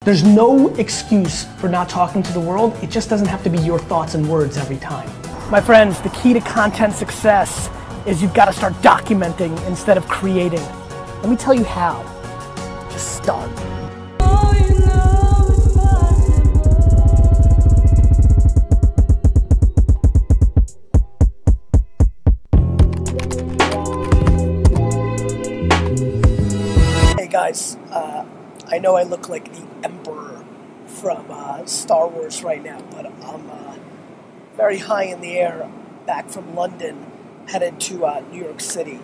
There's no excuse for not talking to the world. It just doesn't have to be your thoughts and words every time. My friends, the key to content success is you've got to start documenting instead of creating. Let me tell you how. Just start. Hey guys, I know I look like the Emperor from Star Wars right now, but I'm very high in the air, back from London, headed to New York City.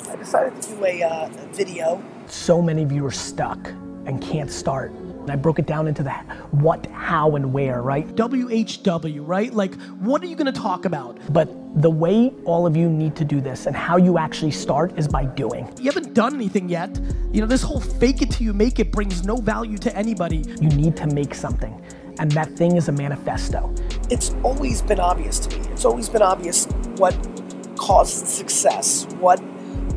I decided to do a video. So many of you are stuck and can't start. And I broke it down into the what, how, and where, right? WHW, right? Like, what are you gonna talk about? But the way all of you need to do this and how you actually start is by doing. You haven't done anything yet. You know, this whole fake it till you make it brings no value to anybody. You need to make something. And that thing is a manifesto. It's always been obvious to me. It's always been obvious what caused success, what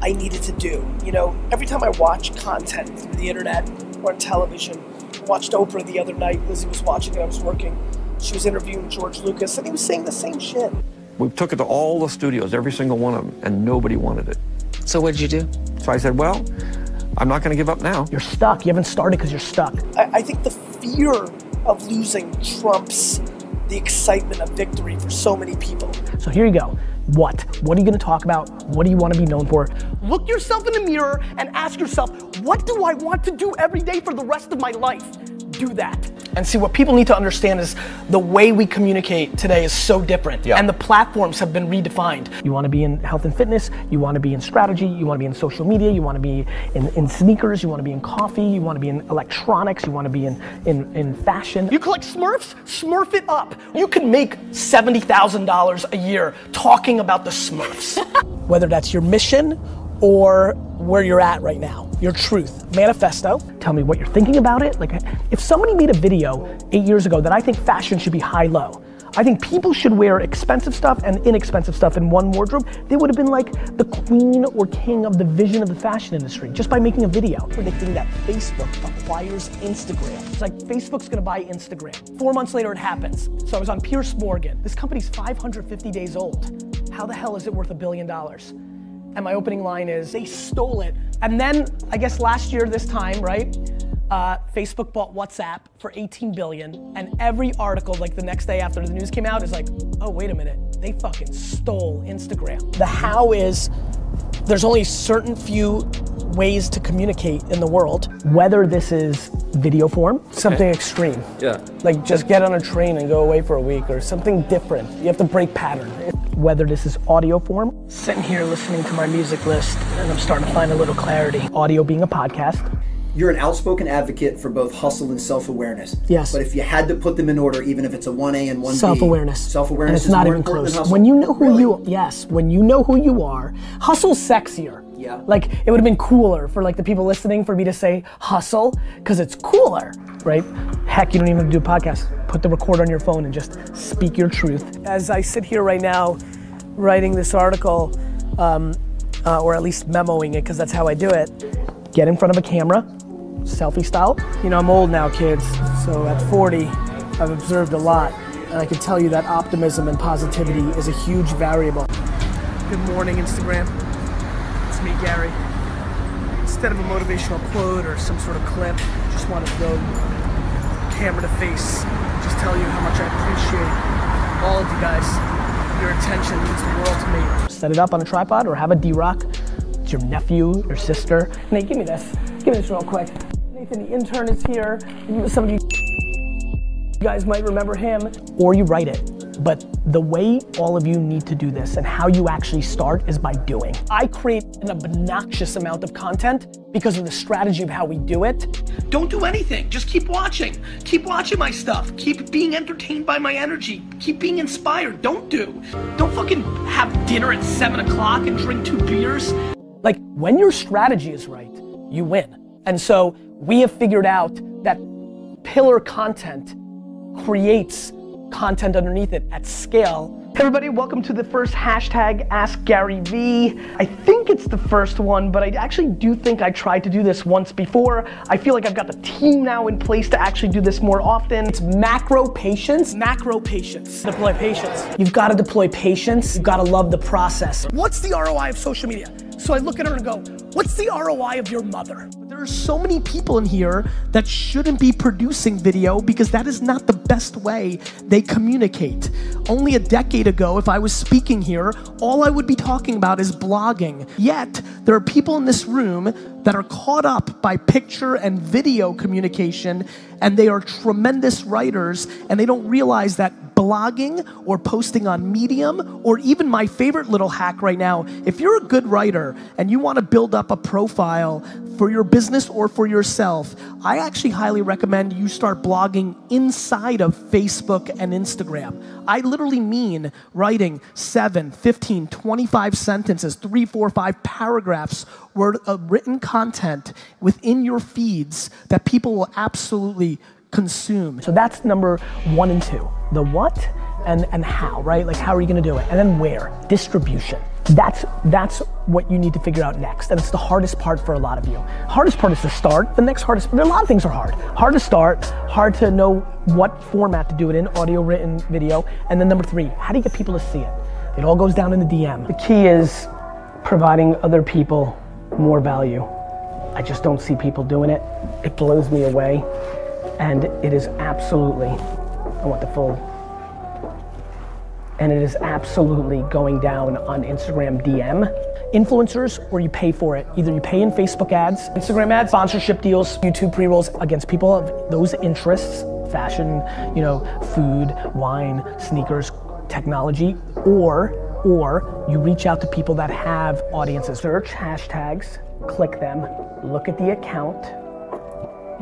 I needed to do. You know, every time I watch content through the internet or on television, I watched Oprah the other night. Lizzie was watching it, I was working. She was interviewing George Lucas, and he was saying the same shit. We took it to all the studios, every single one of them, and nobody wanted it. So what did you do? So I said, well, I'm not going to give up now. You're stuck. You haven't started because you're stuck. I think the fear of losing trumps the excitement of victory for so many people. So here you go. What? What are you going to talk about? What do you want to be known for? Look yourself in the mirror and ask yourself, what do I want to do every day for the rest of my life? Do that. And see, what people need to understand is the way we communicate today is so different. Yeah. And the platforms have been redefined. You want to be in health and fitness, you want to be in strategy, you want to be in social media, you want to be in sneakers, you want to be in coffee, you want to be in electronics, you want to be in fashion. You collect Smurfs? Smurf it up. You can make $70,000 a year talking about the Smurfs. Whether that's your mission or where you're at right now, your truth, manifesto. Tell me what you're thinking about it. Like, if somebody made a video 8 years ago that I think fashion should be high-low, I think people should wear expensive stuff and inexpensive stuff in one wardrobe, they would have been like the queen or king of the vision of the fashion industry just by making a video. Predicting that Facebook acquires Instagram. It's like Facebook's gonna buy Instagram. 4 months later it happens. So I was on Pierce Morgan. This company's 550 days old. How the hell is it worth $1 billion? And my opening line is, they stole it. And then, I guess last year this time, right? Facebook bought WhatsApp for $18 billion, and every article, like the next day after the news came out, is like, oh, wait a minute, they fucking stole Instagram. The how is, there's only certain few ways to communicate in the world, whether this is video form, something extreme. Yeah. Like just get on a train and go away for a week, or something different. You have to break pattern. Whether this is audio form, sitting here listening to my music list, and I'm starting to find a little clarity. Audio being a podcast. You're an outspoken advocate for both hustle and self-awareness. Yes. But if you had to put them in order, even if it's a 1A and 1B. Self-awareness. Self-awareness and it's is not more even important close. than hustle. When you know who really? when you know who you are, hustle's sexier. Yeah. Like, it would have been cooler for like the people listening for me to say hustle, because it's cooler, right? Heck, you don't even have to do a podcast. Put the recorder on your phone and just speak your truth. As I sit here right now, writing this article, or at least memoing it, because that's how I do it, get in front of a camera, selfie style. You know, I'm old now, kids, so at 40, I've observed a lot, and I can tell you that optimism and positivity is a huge variable. Good morning, Instagram. It's me, Gary. Instead of a motivational quote or some sort of clip, just wanted to go camera to face, just tell you how much I appreciate all of you guys. Your attention means the world to me. Set it up on a tripod or have a D-Rock. It's your nephew, your sister. Nate, give me this. Give me this real quick. Nathan, the intern, is here. Some of you guys might remember him. Or you write it. But the way all of you need to do this and how you actually start is by doing. I create an obnoxious amount of content because of the strategy of how we do it. Don't do anything, just keep watching. Keep watching my stuff. Keep being entertained by my energy. Keep being inspired. Don't fucking have dinner at 7 o'clock and drink 2 beers. Like, when your strategy is right, you win. And so we have figured out that pillar content creates content underneath it at scale. everybody, welcome to the first hashtag Ask Gary V. I think it's the first one, but I actually do think I tried to do this once before. I feel like I've got the team now in place to actually do this more often. It's macro patience. Macro patience. Deploy patience. You've got to deploy patience. You've got to love the process. What's the ROI of social media? So I look at her and go, what's the ROI of your mother? There are so many people in here that shouldn't be producing video because that is not the best way they communicate. Only a decade ago, if I was speaking here, all I would be talking about is blogging. Yet, there are people in this room that are caught up by picture and video communication, and they are tremendous writers, and they don't realize that blogging or posting on Medium, or even my favorite little hack right now, if you're a good writer and you want to build up a profile for your business or for yourself, I actually highly recommend you start blogging inside of Facebook and Instagram. I literally mean writing 7, 15, 25 sentences, 3, 4, 5 paragraphs worth of written content within your feeds that people will absolutely consume. So that's number 1 and 2. The what and how, right? Like, how are you gonna do it? And then where? Distribution. That's what you need to figure out next. And it's the hardest part for a lot of you. Hardest part is to start. The next hardest, there are a lot of things are hard. Hard to start, hard to know what format to do it in, audio, written, video. And then number 3, how do you get people to see it? It all goes down in the DM. The key is providing other people more value. I just don't see people doing it. It blows me away. And it is absolutely, I want the full, and it is absolutely going down on Instagram DM. Influencers, where you pay for it. Either you pay in Facebook ads, Instagram ads, sponsorship deals, YouTube pre-rolls against people of those interests, fashion, you know, food, wine, sneakers, technology, or you reach out to people that have audiences. Search hashtags, click them, look at the account,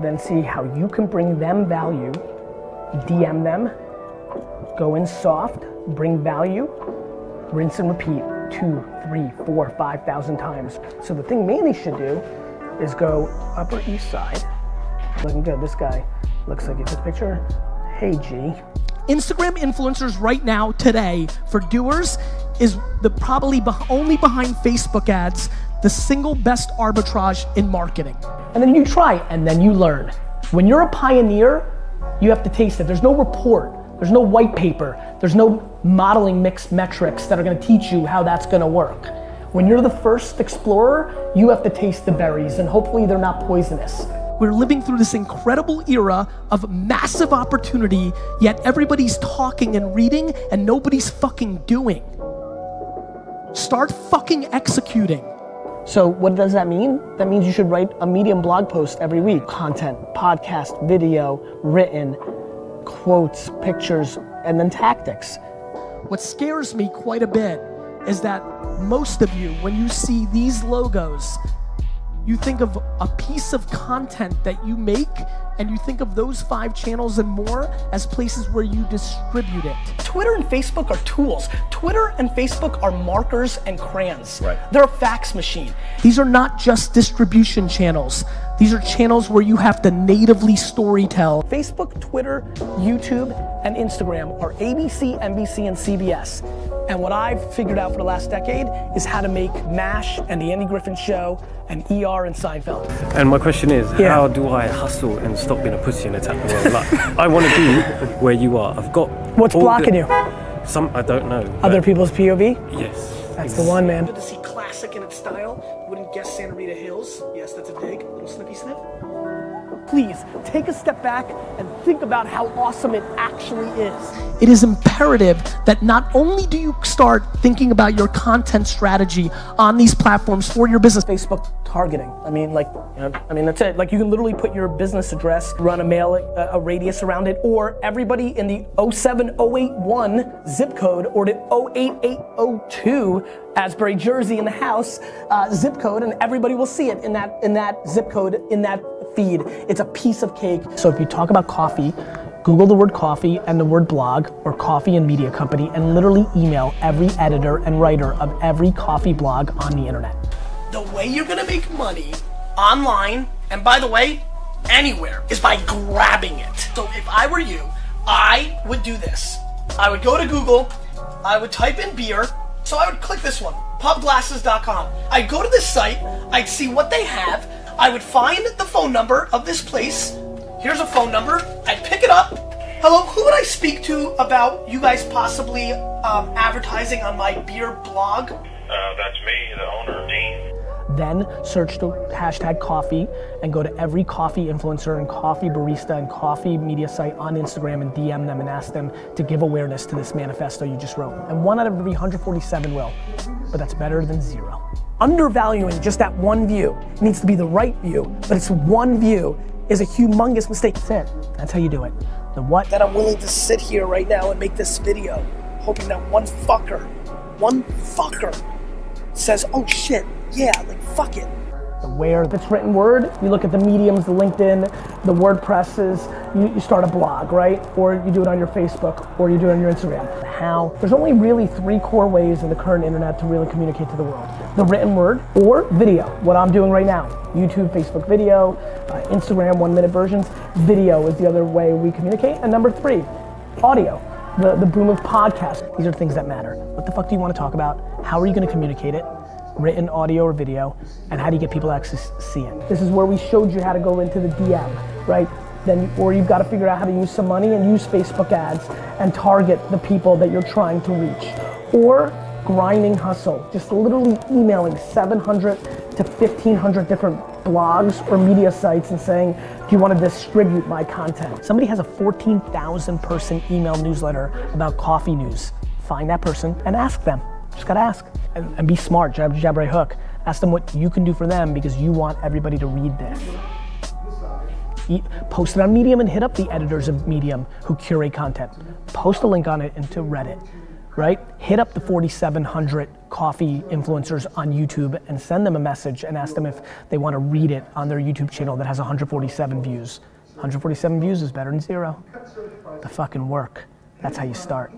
then see how you can bring them value, DM them, go in soft, bring value, rinse and repeat 2, 3, 4, 5,000 times. So the thing mainly should do is go Upper East Side. Looking good, this guy looks like he took a picture. Hey G. Instagram influencers right now, today, for doers, is the probably only behind Facebook ads, the single best arbitrage in marketing. And then you try, and then you learn. When you're a pioneer, you have to taste it. There's no report, there's no white paper, there's no modeling mixed metrics that are gonna teach you how that's gonna work. When you're the first explorer, you have to taste the berries, and hopefully they're not poisonous. We're living through this incredible era of massive opportunity, yet everybody's talking and reading, and nobody's fucking doing. Start fucking executing. So what does that mean? That means you should write a Medium blog post every week. Content, podcast, video, written, quotes, pictures, and then tactics. What scares me quite a bit is that most of you, when you see these logos, you think of a piece of content that you make, and you think of those 5 channels and more as places where you distribute it. Twitter and Facebook are tools. Twitter and Facebook are markers and crayons. Right. They're a fax machine. These are not just distribution channels. These are channels where you have to natively storytell. Facebook, Twitter, YouTube, and Instagram are ABC, NBC, and CBS. And what I've figured out for the last decade is how to make MASH and The Andy Griffin Show and ER and Seinfeld. And my question is, how do I hustle and stop being a pussy and attack the world? Like, I want to be where you are. I've got... What's blocking you? I don't know. Other people's POV? Yes. That's the one, man. Good to see classic in its style. Wouldn't guess Santa Rita Hills. Yes, that's a dig. Little snippy snip. Please, take a step back and think about how awesome it actually is. It is imperative that not only do you start thinking about your content strategy on these platforms for your business. Facebook targeting. I mean, like, you know, that's it. Like, you can literally put your business address, run a radius around it, or everybody in the 07081 zip code or the 08802 Asbury, Jersey in the house zip code, and everybody will see it in that zip code, in that feed. It's a piece of cake. So if you talk about coffee, Google the word coffee and the word blog, or coffee and media company, and literally email every editor and writer of every coffee blog on the internet. The way you're gonna make money online, and by the way, anywhere, is by grabbing it. So if I were you, I would do this. I would go to Google, I would type in beer. So I would click this one, pubglasses.com. I'd go to this site, I'd see what they have, I would find the phone number of this place. Here's a phone number, I'd pick it up. Hello, who would I speak to about you guys possibly advertising on my beer blog? That's me, the owner, Dean. Then search the hashtag coffee and go to every coffee influencer and coffee barista and coffee media site on Instagram and DM them and ask them to give awareness to this manifesto you just wrote. And 1 out of every 147 will, but that's better than 0. Undervaluing just that one view. It needs to be the right view, but it's one view is a humongous mistake. That's it. That's how you do it. The what? That I'm willing to sit here right now and make this video, hoping that one fucker says, oh shit, yeah, like fuck it. The where, if it's written word, you look at the mediums, the LinkedIn, the WordPresses, you start a blog, right? Or you do it on your Facebook, or you do it on your Instagram. The how, there's only really 3 core ways in the current internet to really communicate to the world. The written word or video, what I'm doing right now. YouTube, Facebook video, Instagram 1-minute versions. Video is the other way we communicate. And number 3, audio. The boom of podcasts. These are things that matter. What the fuck do you want to talk about? How are you going to communicate it? Written, audio, or video, and how do you get people to actually see it? This is where we showed you how to go into the DM, right? Then, or you've got to figure out how to use some money and use Facebook ads and target the people that you're trying to reach. Or grinding hustle, just literally emailing 700 to 1,500 different blogs or media sites and saying, do you want to distribute my content? Somebody has a 14,000 person email newsletter about coffee news. Find that person and ask them. Just gotta ask. And be smart, jab, right hook. Ask them what you can do for them because you want everybody to read this. Post it on Medium and hit up the editors of Medium who curate content. Post a link on it into Reddit, right? Hit up the 4,700 coffee influencers on YouTube and send them a message and ask them if they want to read it on their YouTube channel that has 147 views. 147 views is better than 0. The fucking work. That's how you start.